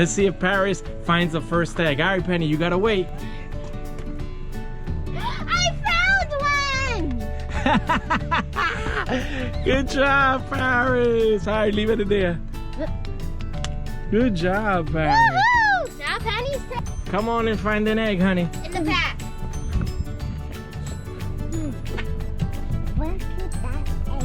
Let's see if Paris finds the first egg. All right, Penny, you gotta wait. I found one! Good job, Paris. All right, leave it in there. Good job, Paris. Woohoo! Now Penny's turn. Come on and find an egg, honey. In the back. Where could that egg?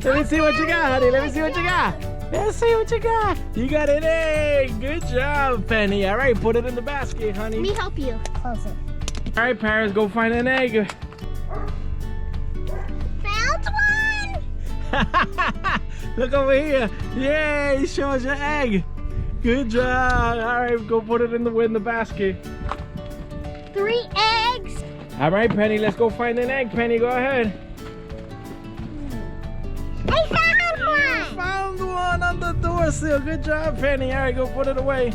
Let me see what you got, honey. Let me see what you got. Let's see what you got. You got an egg. Good job, Penny. All right, put it in the basket, honey. Let me help you. Close it. All right, Paris, go find an egg. Found one! Look over here. Yay, show us your egg. Good job. All right, go put it in the basket. 3 eggs. All right, Penny, let's go find an egg. Penny, go ahead. I found one! Found one on the door sill. Good job, Penny. All right, go put it away.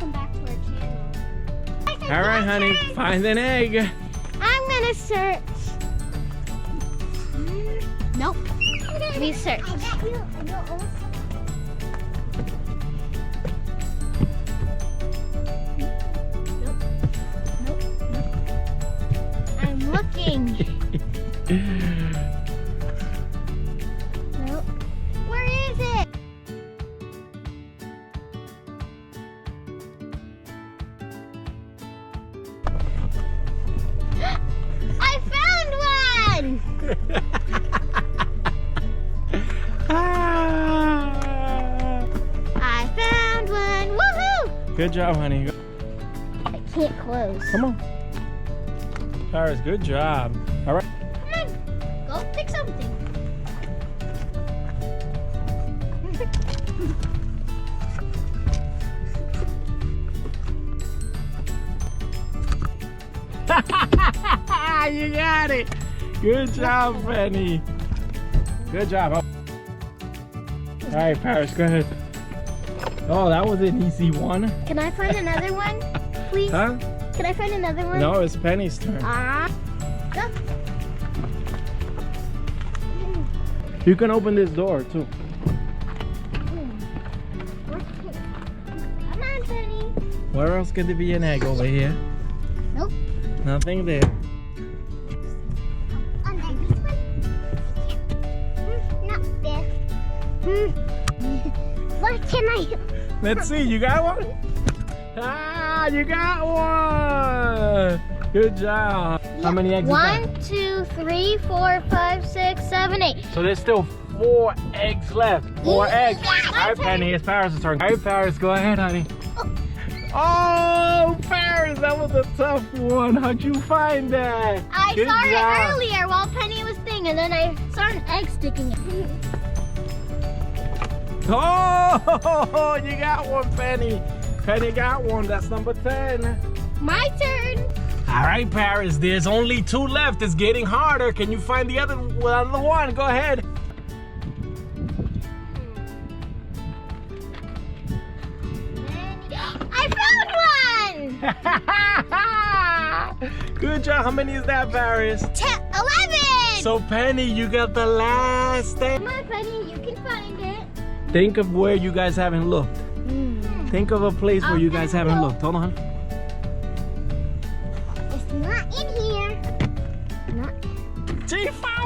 Come back to our channel. All right, honey, find an egg. I'm gonna search. Nope. We search. I'm looking. Nope. Where is it? I found one! I found one! Woohoo! Good job, honey. I can't close. Come on. Paris, good job. All right. Come on, go pick something. You got it. Good job, Penny. Good job. All right, Paris, go ahead. Oh, that was an easy one. Can I find another one, please? Huh? Can I find another one? No, it's Penny's turn. Go. You can open this door too. Come on, Penny. Where else could there be an egg over here? Nope. Nothing there. Under this one? Not there. What can I? Let's see, you got one? Ah, you got one! Good job. How many eggs is that? 1, 2, 3, 4, 5, 6, 7, 8. So there's still 4 eggs left. 4 eggs. Yeah, All right, my Penny, it's Paris' turn. All right, Paris, go ahead, honey. Oh, Paris, that was a tough one. How'd you find that? I Good saw job. it earlier while Penny was thing, and then I saw an egg sticking in. Oh, you got one, Penny. Penny got one. That's number 10. My turn. All right, Paris, there's only 2 left. It's getting harder. Can you find the other one? Go ahead. I found one. Good job. How many is that, Paris? 10, 11. So, Penny, you got the last egg. Come on, Penny, you can find it. Think of where you guys haven't looked. Think of a place where you guys haven't looked. Hold on. It's not in here. Not. She found